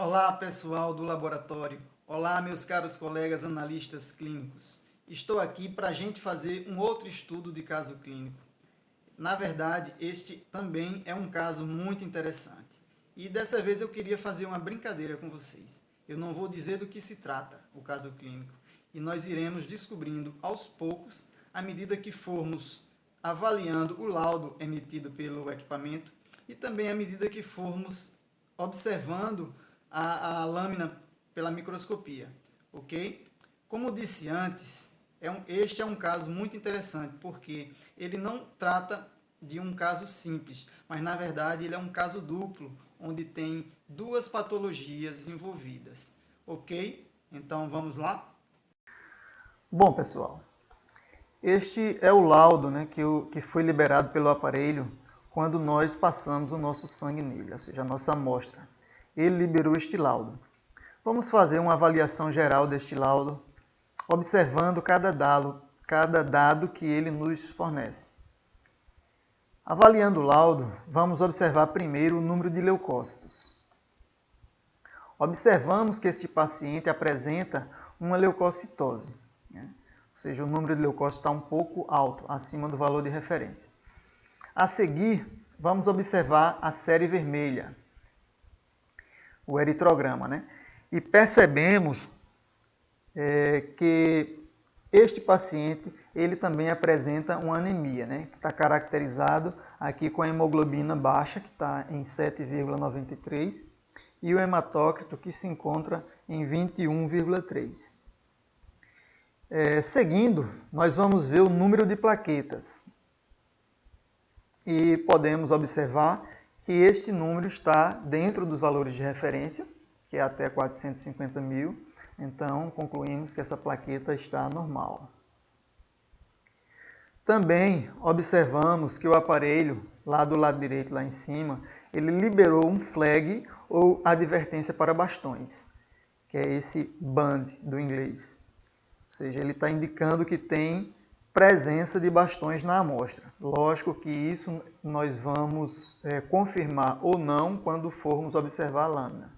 Olá, pessoal do laboratório. Olá, meus caros colegas analistas clínicos. Estou aqui para a gente fazer um outro estudo de caso clínico. Na verdade, este também é um caso muito interessante. E dessa vez eu queria fazer uma brincadeira com vocês. Eu não vou dizer do que se trata o caso clínico. E nós iremos descobrindo aos poucos, à medida que formos avaliando o laudo emitido pelo equipamento e também à medida que formos observando a lâmina pela microscopia, ok? Como disse antes, este é um caso muito interessante, porque ele não trata de um caso simples, mas na verdade ele é um caso duplo, onde tem duas patologias envolvidas, ok? Então vamos lá? Bom, pessoal, este é o laudo, que foi liberado pelo aparelho quando nós passamos o nosso sangue nele, ou seja, a nossa amostra. Ele liberou este laudo. Vamos fazer uma avaliação geral deste laudo, observando cada dado que ele nos fornece. Avaliando o laudo, vamos observar primeiro o número de leucócitos. Observamos que este paciente apresenta uma leucocitose, ou seja, o número de leucócitos está um pouco alto, acima do valor de referência. A seguir, vamos observar a série vermelha, o eritrograma, e percebemos que este paciente ele também apresenta uma anemia, que está caracterizado aqui com a hemoglobina baixa, que está em 7,93, e o hematócrito que se encontra em 21,3. Seguindo, nós vamos ver o número de plaquetas. E podemos observar que este número está dentro dos valores de referência, que é até 450 mil. Então, concluímos que essa plaqueta está normal. Também observamos que o aparelho, lá do lado direito, lá em cima, ele liberou um flag ou advertência para bastões, que é esse band do inglês. Ou seja, ele está indicando que tem presença de bastões na amostra. Lógico que isso nós vamos confirmar ou não quando formos observar a lâmina.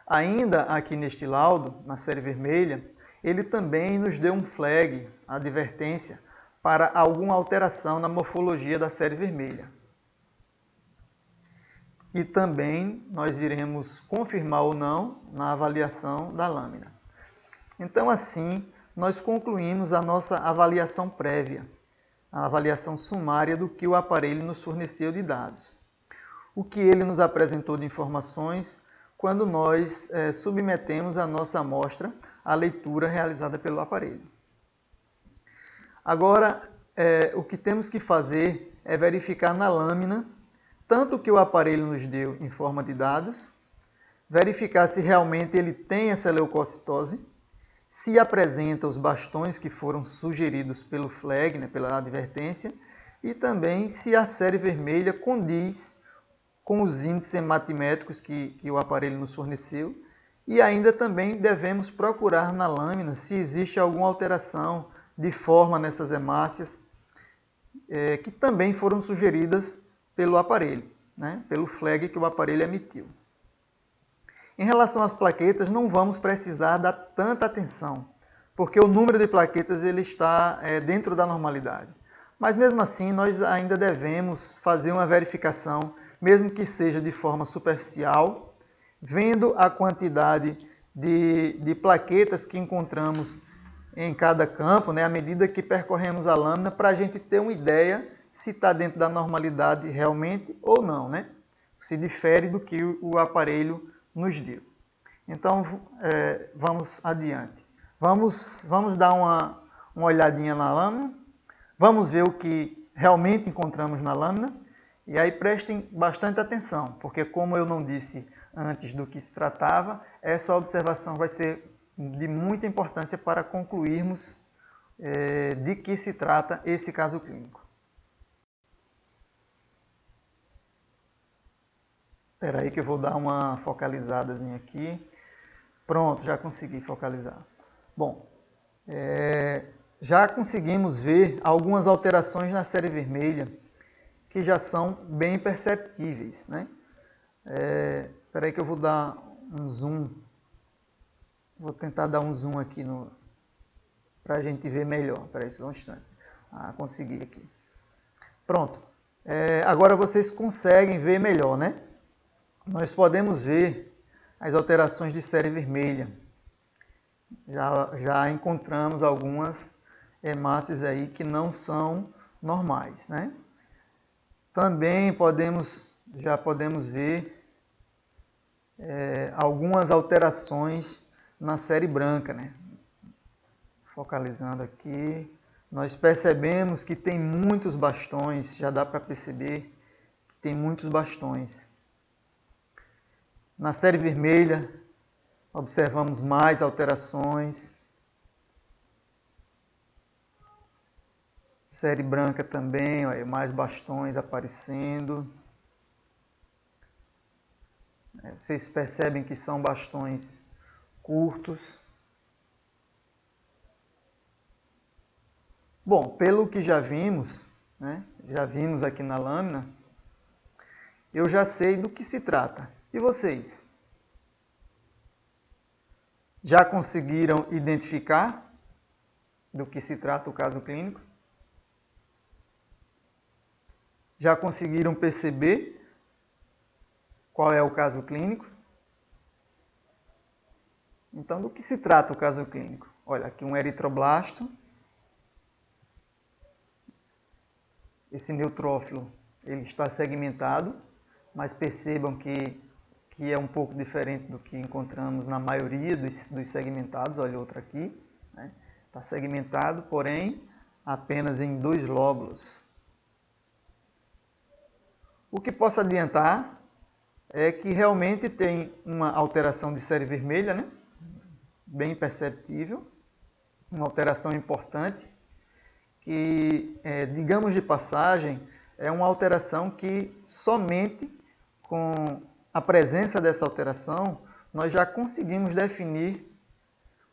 Ainda aqui neste laudo, na série vermelha, ele também nos deu um flag, advertência, para alguma alteração na morfologia da série vermelha. E também nós iremos confirmar ou não na avaliação da lâmina. Então, assim, nós concluímos a nossa avaliação prévia, a avaliação sumária do que o aparelho nos forneceu de dados. O que ele nos apresentou de informações quando nós submetemos a nossa amostra à leitura realizada pelo aparelho. Agora, o que temos que fazer é verificar na lâmina tanto o que o aparelho nos deu em forma de dados, verificar se realmente ele tem essa leucocitose, se apresenta os bastões que foram sugeridos pelo flag, pela advertência, e também se a série vermelha condiz com os índices hematimétricos que o aparelho nos forneceu. E ainda também devemos procurar na lâmina se existe alguma alteração de forma nessas hemácias, que também foram sugeridas pelo aparelho, pelo flag que o aparelho emitiu. Em relação às plaquetas, não vamos precisar dar tanta atenção, porque o número de plaquetas ele está dentro da normalidade. Mas mesmo assim, nós ainda devemos fazer uma verificação, mesmo que seja de forma superficial, vendo a quantidade de plaquetas que encontramos em cada campo, à medida que percorremos a lâmina, para a gente ter uma ideia se está dentro da normalidade realmente ou não, se difere do que o aparelho nos deu. Então, vamos adiante. Vamos dar uma olhadinha na lâmina, vamos ver o que realmente encontramos na lâmina, e aí prestem bastante atenção, porque como eu não disse antes do que se tratava, essa observação vai ser de muita importância para concluirmos de que se trata esse caso clínico. Espera aí que eu vou dar uma focalizadazinha aqui. Pronto, já consegui focalizar. Bom, já conseguimos ver algumas alterações na série vermelha que já são bem perceptíveis, Espera aí que eu vou dar um zoom. Vou tentar dar um zoom aqui para a gente ver melhor. Espera aí só um instante. Consegui aqui. Pronto. Agora vocês conseguem ver melhor, né? Nós podemos ver as alterações de série vermelha. Já encontramos algumas hemácias aí que não são normais, né? Também já podemos ver algumas alterações na série branca, né? Focalizando aqui, nós percebemos que tem muitos bastões, já dá para perceber que tem muitos bastões. Na série vermelha, observamos mais alterações. Série branca também, olha, mais bastões aparecendo. Vocês percebem que são bastões curtos. Bom, pelo que já vimos, né, já vimos aqui na lâmina, eu já sei do que se trata. E vocês? Já conseguiram identificar do que se trata o caso clínico? Já conseguiram perceber qual é o caso clínico? Então, do que se trata o caso clínico? Olha, aqui um eritroblasto. Esse neutrófilo ele está segmentado, mas percebam que é um pouco diferente do que encontramos na maioria dos segmentados. Olha outro aqui, né? Está segmentado, porém apenas em 2 lóbulos. O que posso adiantar é que realmente tem uma alteração de série vermelha, né? Bem perceptível, uma alteração importante, que, digamos de passagem, é uma alteração que somente com a presença dessa alteração nós já conseguimos definir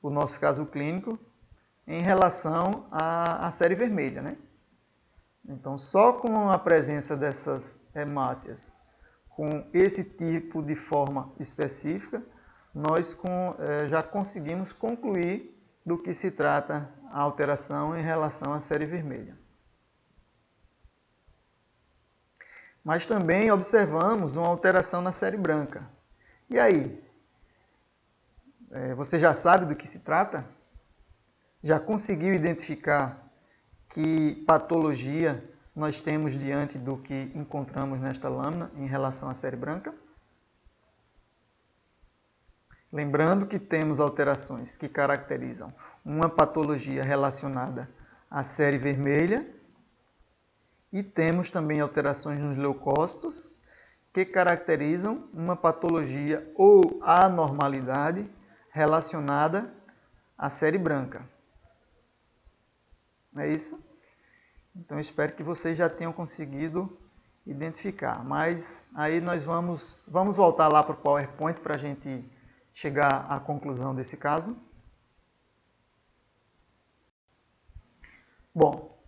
o nosso caso clínico em relação à série vermelha, né? Então, só com a presença dessas hemácias com esse tipo de forma específica, nós já conseguimos concluir do que se trata a alteração em relação à série vermelha. Mas também observamos uma alteração na série branca. E aí? Você já sabe do que se trata? Já conseguiu identificar que patologia nós temos diante do que encontramos nesta lâmina em relação à série branca? Lembrando que temos alterações que caracterizam uma patologia relacionada à série vermelha e temos também alterações nos leucócitos que caracterizam uma patologia ou anormalidade relacionada à série branca. É isso? Então, eu espero que vocês já tenham conseguido identificar. Mas aí nós vamos voltar lá para o PowerPoint para a gente chegar à conclusão desse caso. Bom,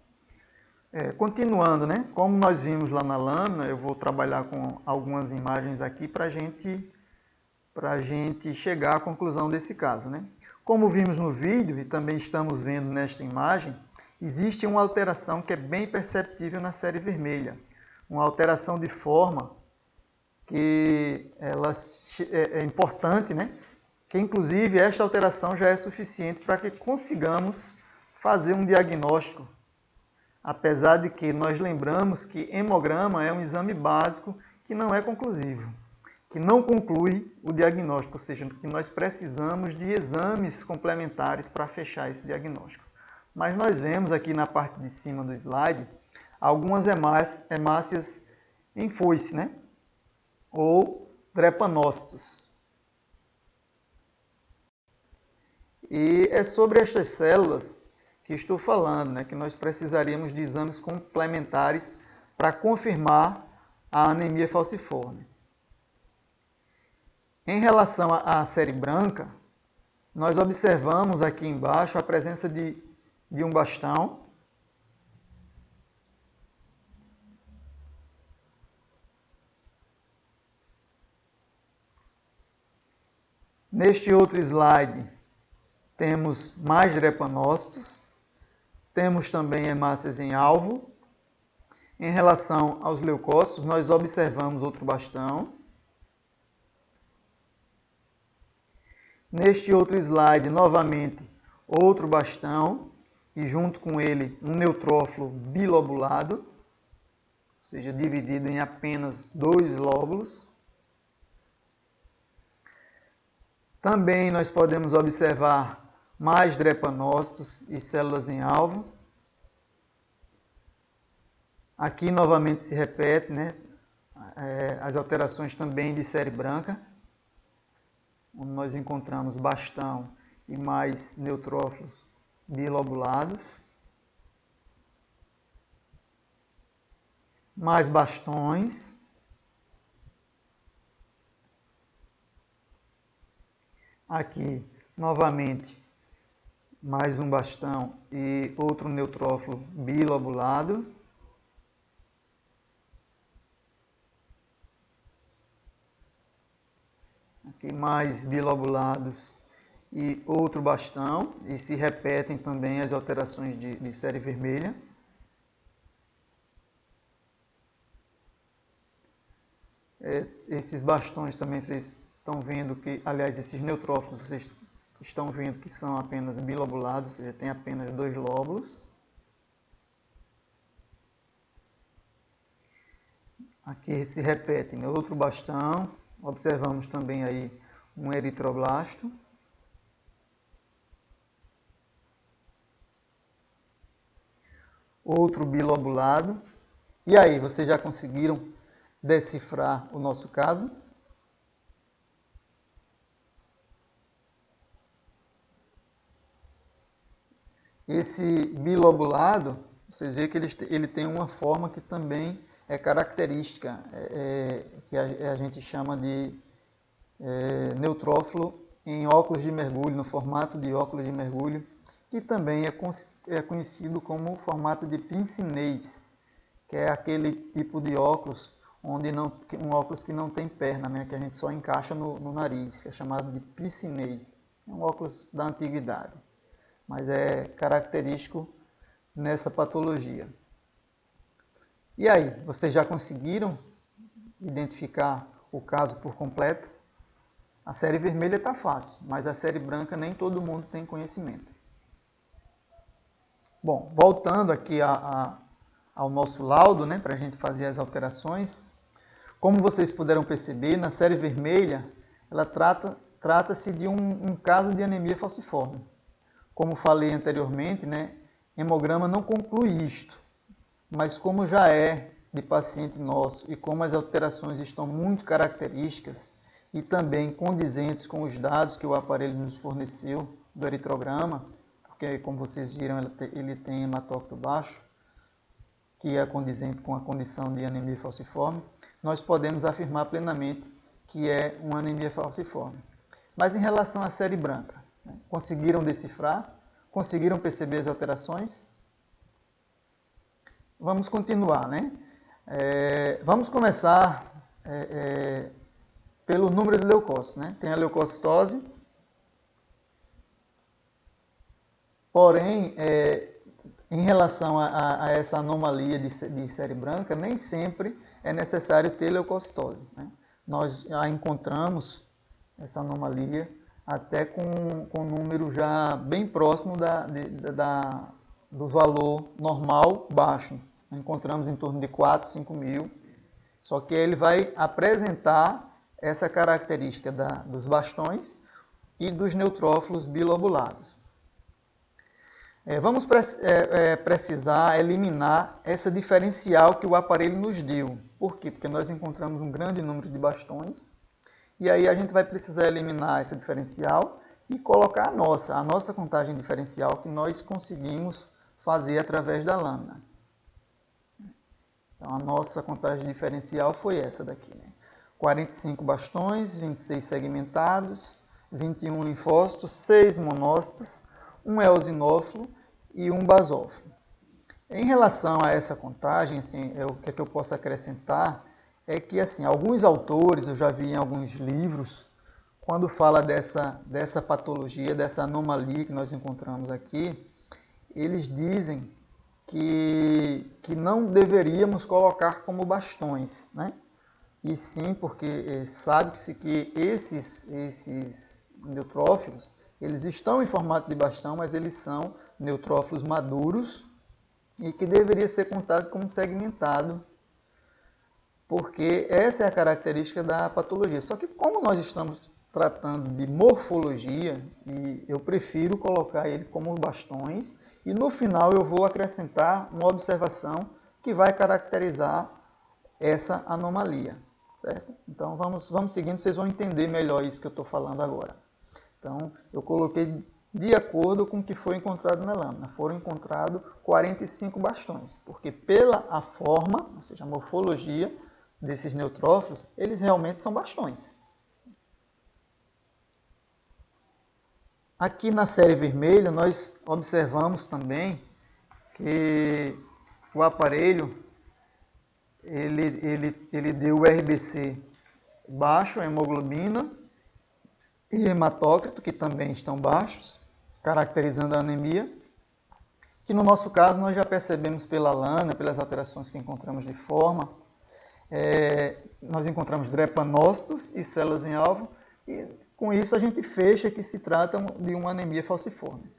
continuando, né? Como nós vimos lá na lâmina, eu vou trabalhar com algumas imagens aqui para a gente chegar à conclusão desse caso, né? Como vimos no vídeo e também estamos vendo nesta imagem, existe uma alteração que é bem perceptível na série vermelha. Uma alteração de forma que ela é importante, né? Que inclusive esta alteração já é suficiente para que consigamos fazer um diagnóstico. Apesar de que nós lembramos que hemograma é um exame básico que não é conclusivo, que não conclui o diagnóstico, ou seja, que nós precisamos de exames complementares para fechar esse diagnóstico. Mas nós vemos aqui na parte de cima do slide algumas hemácias em foice, né? Ou drepanócitos. E é sobre estas células que estou falando, né? Que nós precisaríamos de exames complementares para confirmar a anemia falciforme. Em relação à série branca, nós observamos aqui embaixo a presença de um bastão. Neste outro slide, temos mais drepanócitos, temos também hemácias em alvo. Em relação aos leucócitos, nós observamos outro bastão. Neste outro slide, novamente, outro bastão e junto com ele um neutrófilo bilobulado, ou seja, dividido em apenas 2 lóbulos. Também nós podemos observar mais drepanócitos e células em alvo. Aqui novamente se repete, né, as alterações também de série branca, onde nós encontramos bastão e mais neutrófilos bilobulados. Mais bastões. Aqui, novamente, mais um bastão e outro neutrófilo bilobulado. Aqui mais bilobulados e outro bastão. E se repetem também as alterações de série vermelha. Esses bastões também vocês estão vendo que, aliás, esses neutrófilos vocês estão vendo que são apenas bilobulados, ou seja, tem apenas 2 lóbulos. Aqui se repete, né? Outro bastão, observamos também aí um eritroblasto. Outro bilobulado. E aí, vocês já conseguiram decifrar o nosso caso? Esse bilobulado, vocês veem que ele tem uma forma que também é característica, que a gente chama de neutrófilo em óculos de mergulho, no formato de óculos de mergulho, que também é conhecido como o formato de pince-nez, que é aquele tipo de óculos um óculos que não tem perna, né, que a gente só encaixa no nariz, que é chamado de pince-nez. É um óculos da antiguidade, mas é característico nessa patologia. E aí, vocês já conseguiram identificar o caso por completo? A série vermelha está fácil, mas a série branca nem todo mundo tem conhecimento. Bom, voltando aqui ao nosso laudo, né, para a gente fazer as alterações, como vocês puderam perceber, na série vermelha, ela trata-se de um caso de anemia falciforme. Como falei anteriormente, né, hemograma não conclui isto, mas como já é de paciente nosso e como as alterações estão muito características e também condizentes com os dados que o aparelho nos forneceu do eritrograma, porque como vocês viram, ele tem hematócrito baixo, que é condizente com a condição de anemia falciforme, nós podemos afirmar plenamente que é uma anemia falciforme. Mas em relação à série branca, né, conseguiram decifrar? Conseguiram perceber as alterações? Vamos continuar, né? Vamos começar pelo número de leucócitos, né? Tem a leucocitose, porém, em relação a essa anomalia de série branca, nem sempre é necessário ter leucocitose, né? Nós já encontramos essa anomalia até com um número já bem próximo do valor normal baixo. Encontramos em torno de 4, 5 mil, só que ele vai apresentar essa característica dos bastões e dos neutrófilos bilobulados. Vamos precisar eliminar essa diferencial que o aparelho nos deu. Por quê? Porque nós encontramos um grande número de bastões e aí a gente vai precisar eliminar essa diferencial e colocar a nossa contagem diferencial que nós conseguimos fazer através da lâmina. Então a nossa contagem diferencial foi essa daqui, né? 45 bastões, 26 segmentados, 21 linfócitos, 6 monócitos, um eosinófilo e um basófilo. Em relação a essa contagem, assim, o que eu posso acrescentar é que assim, alguns autores, eu já vi em alguns livros, quando fala dessa patologia, dessa anomalia que nós encontramos aqui, eles dizem que não deveríamos colocar como bastões, né? E sim porque sabe-se que esses neutrófilos, eles estão em formato de bastão, mas eles são neutrófilos maduros e que deveria ser contado como segmentado, porque essa é a característica da patologia. Só que como nós estamos tratando de morfologia, e eu prefiro colocar ele como bastões, e no final eu vou acrescentar uma observação que vai caracterizar essa anomalia, certo? Então vamos seguindo, vocês vão entender melhor isso que eu estou falando agora. Então eu coloquei de acordo com o que foi encontrado na lâmina. Foram encontrados 45 bastões, porque pela a forma, ou seja, a morfologia desses neutrófilos, eles realmente são bastões. Aqui na série vermelha, nós observamos também que o aparelho ele deu o RBC baixo, a hemoglobina e hematócrito, que também estão baixos, caracterizando a anemia, que no nosso caso nós já percebemos pela lâmina, pelas alterações que encontramos de forma. Nós encontramos drepanócitos e células em alvo, e com isso a gente fecha que se trata de uma anemia falciforme.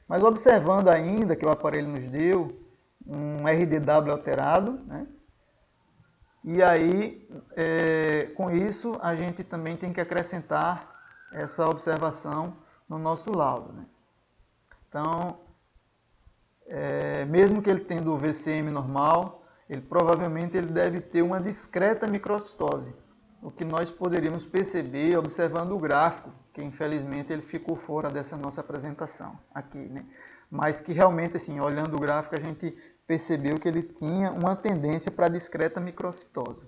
Mas observando ainda que o aparelho nos deu um RDW alterado, né? E aí, com isso, a gente também tem que acrescentar essa observação no nosso laudo, né? Então, mesmo que ele tendo o VCM normal, provavelmente ele deve ter uma discreta microcitose, o que nós poderíamos perceber observando o gráfico, que infelizmente ele ficou fora dessa nossa apresentação aqui, né? Mas que realmente, assim, olhando o gráfico, a gente percebeu que ele tinha uma tendência para discreta microcitose.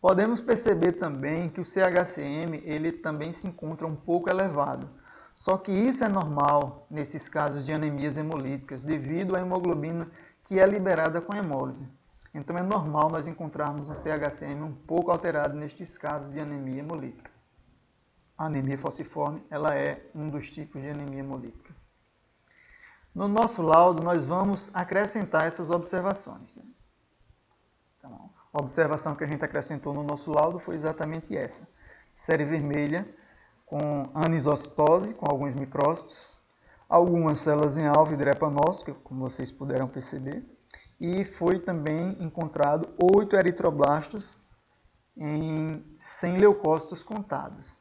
Podemos perceber também que o CHCM ele também se encontra um pouco elevado. Só que isso é normal nesses casos de anemias hemolíticas, devido à hemoglobina que é liberada com a hemólise. Então é normal nós encontrarmos um CHCM um pouco alterado nestes casos de anemia hemolítica. A anemia falciforme ela é um dos tipos de anemia hemolítica. No nosso laudo, nós vamos acrescentar essas observações, né? Então, a observação que a gente acrescentou no nosso laudo foi exatamente essa. Série vermelha com anisocitose, com alguns micrócitos, algumas células em alvo e drepanócito, como vocês puderam perceber, e foi também encontrado 8 eritroblastos em 100 leucócitos contados.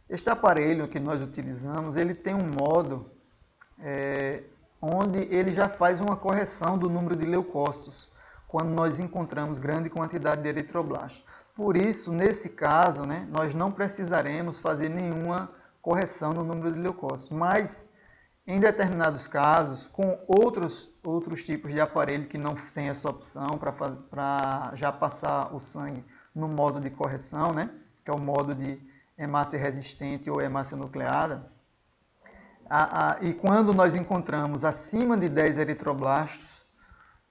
Este aparelho que nós utilizamos, ele tem um modo onde ele já faz uma correção do número de leucócitos, quando nós encontramos grande quantidade de eritroblastos. Por isso, nesse caso, né, nós não precisaremos fazer nenhuma correção no número de leucócitos, mas em determinados casos, com outros tipos de aparelho que não tem essa opção para já passar o sangue no modo de correção, né, que é o modo de hemácia resistente ou hemácia nucleada, e quando nós encontramos acima de 10 eritroblastos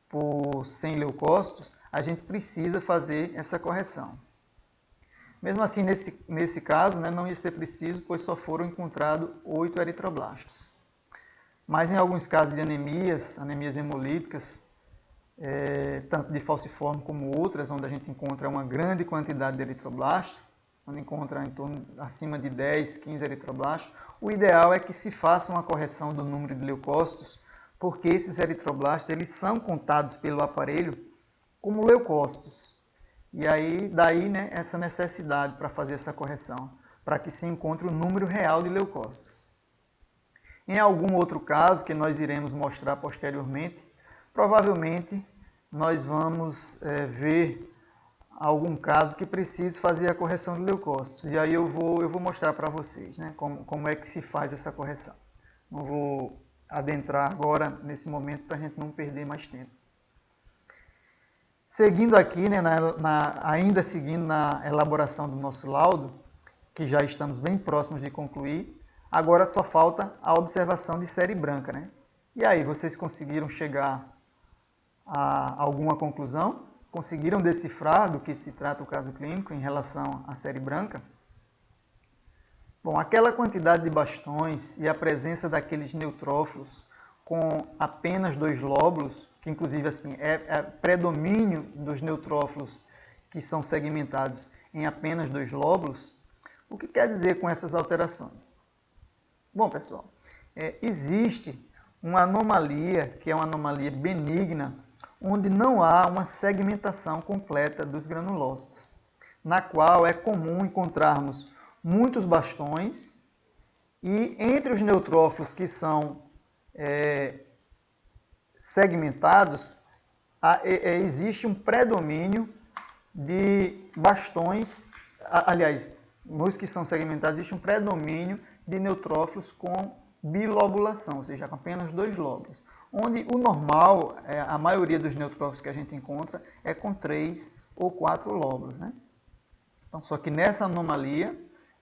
por 100 leucócitos, a gente precisa fazer essa correção. Mesmo assim, nesse caso, né, não ia ser preciso, pois só foram encontrados 8 eritroblastos. Mas em alguns casos de anemias hemolíticas, tanto de falciforme como outras, onde a gente encontra uma grande quantidade de eritroblastos, onde encontra em torno acima de 10, 15 eritroblastos, o ideal é que se faça uma correção do número de leucócitos, porque esses eritroblastos eles são contados pelo aparelho como leucócitos. E aí, daí, né, essa necessidade para fazer essa correção, para que se encontre o número real de leucócitos. Em algum outro caso, que nós iremos mostrar posteriormente, provavelmente nós vamos ver algum caso que precise fazer a correção de leucócitos. E aí eu vou mostrar para vocês, né, como é que se faz essa correção. Não vou adentrar agora nesse momento para a gente não perder mais tempo. Seguindo aqui, né, ainda seguindo na elaboração do nosso laudo, que já estamos bem próximos de concluir, agora só falta a observação de série branca, né? E aí, vocês conseguiram chegar alguma conclusão? Conseguiram decifrar do que se trata o caso clínico em relação à série branca? Bom, aquela quantidade de bastões e a presença daqueles neutrófilos com apenas 2 lóbulos, que inclusive assim, é predomínio dos neutrófilos que são segmentados em apenas 2 lóbulos, o que quer dizer com essas alterações? Bom, pessoal, existe uma anomalia, que é uma anomalia benigna, onde não há uma segmentação completa dos granulócitos, na qual é comum encontrarmos muitos bastões e entre os neutrófilos que são segmentados, existe um predomínio de bastões, aliás, nos que são segmentados, existe um predomínio de neutrófilos com bilobulação, ou seja, com apenas 2 lóbulos. Onde o normal, a maioria dos neutrófilos que a gente encontra, é com 3 ou 4 lóbulos, né? Então, só que nessa anomalia,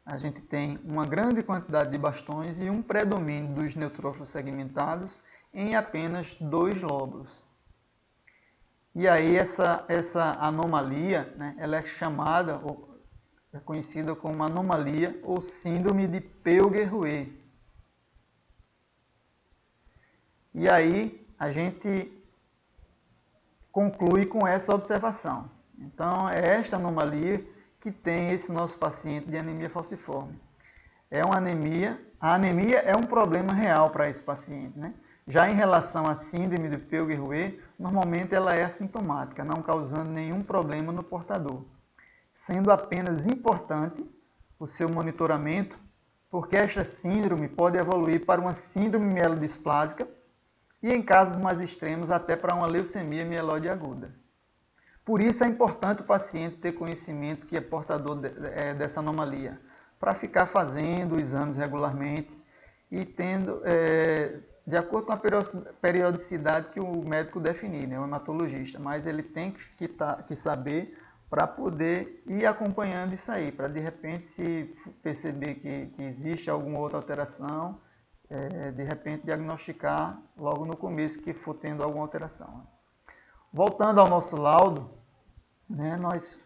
a gente tem uma grande quantidade de bastões e um predomínio dos neutrófilos segmentados em apenas 2 lóbulos. E aí essa anomalia, né, ela é chamada, ou é conhecida como anomalia ou síndrome de Peauger-Rouet. E aí a gente conclui com essa observação. Então é esta anomalia que tem esse nosso paciente de anemia falciforme. É uma anemia, a anemia é um problema real para esse paciente, né? Já em relação à síndrome de Peauger-Rouet, normalmente ela é assintomática, não causando nenhum problema no portador, sendo apenas importante o seu monitoramento, porque esta síndrome pode evoluir para uma síndrome mielodisplásica e, em casos mais extremos, até para uma leucemia mieloide aguda. Por isso é importante o paciente ter conhecimento que é portador dessa anomalia, para ficar fazendo exames regularmente e tendo, de acordo com a periodicidade que o médico definir, né, o hematologista, mas ele tem que saber para poder ir acompanhando isso aí, para de repente, se perceber que existe alguma outra alteração, de repente diagnosticar logo no começo que for tendo alguma alteração. Voltando ao nosso laudo, né,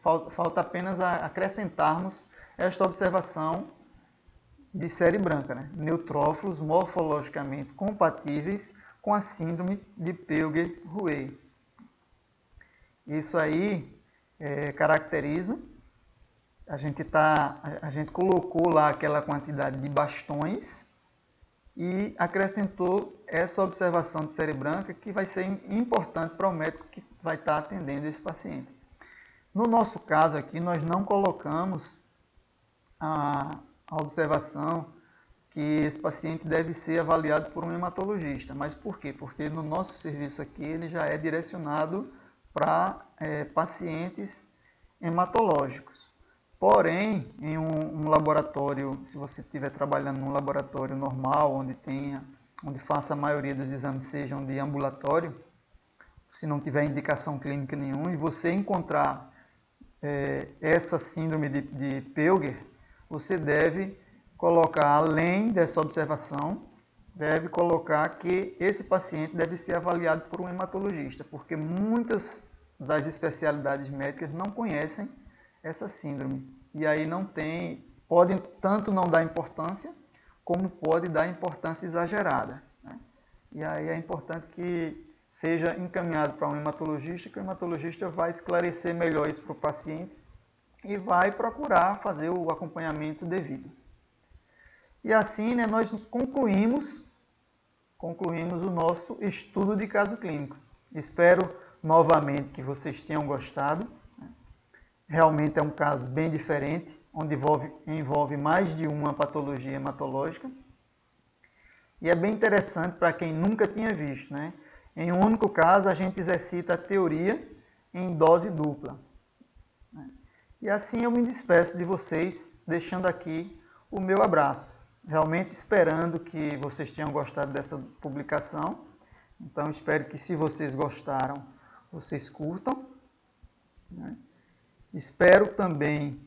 falta apenas acrescentarmos esta observação de série branca, né? Neutrófilos morfologicamente compatíveis com a síndrome de Peauger-Rouet. Isso aí caracteriza, a gente colocou lá aquela quantidade de bastões e acrescentou essa observação de série branca que vai ser importante para o médico que vai estar atendendo esse paciente. No nosso caso aqui, nós não colocamos a observação que esse paciente deve ser avaliado por um hematologista. Mas por quê? Porque no nosso serviço aqui ele já é direcionado para pacientes hematológicos. Porém, em um laboratório, se você estiver trabalhando num laboratório normal, onde faça a maioria dos exames sejam de ambulatório, se não tiver indicação clínica nenhuma, e você encontrar essa síndrome de Peauger, você deve colocar, além dessa observação, deve colocar que esse paciente deve ser avaliado por um hematologista, porque muitas das especialidades médicas não conhecem essa síndrome. E aí pode tanto não dar importância, como pode dar importância exagerada, né? E aí é importante que seja encaminhado para um hematologista, que o hematologista vai esclarecer melhor isso para o paciente e vai procurar fazer o acompanhamento devido. E assim, né, nós concluímos o nosso estudo de caso clínico. Espero novamente que vocês tenham gostado. Realmente é um caso bem diferente, onde envolve mais de uma patologia hematológica. E é bem interessante para quem nunca tinha visto, né? Em um único caso, a gente exercita a teoria em dose dupla. E assim eu me despeço de vocês, deixando aqui o meu abraço. Realmente esperando que vocês tenham gostado dessa publicação. Então, espero que, se vocês gostaram, vocês curtam, né? Espero também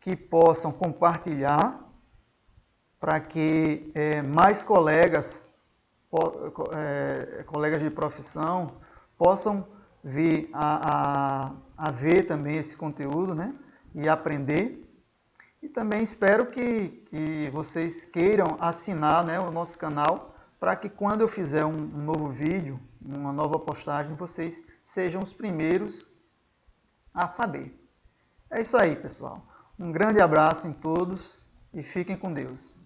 que possam compartilhar para que mais colegas de profissão possam vir a ver também esse conteúdo, né? E aprender. E também espero que vocês queiram assinar, né, o nosso canal, para que quando eu fizer um novo vídeo, uma nova postagem, vocês sejam os primeiros a saber. É isso aí, pessoal. Um grande abraço em todos e fiquem com Deus.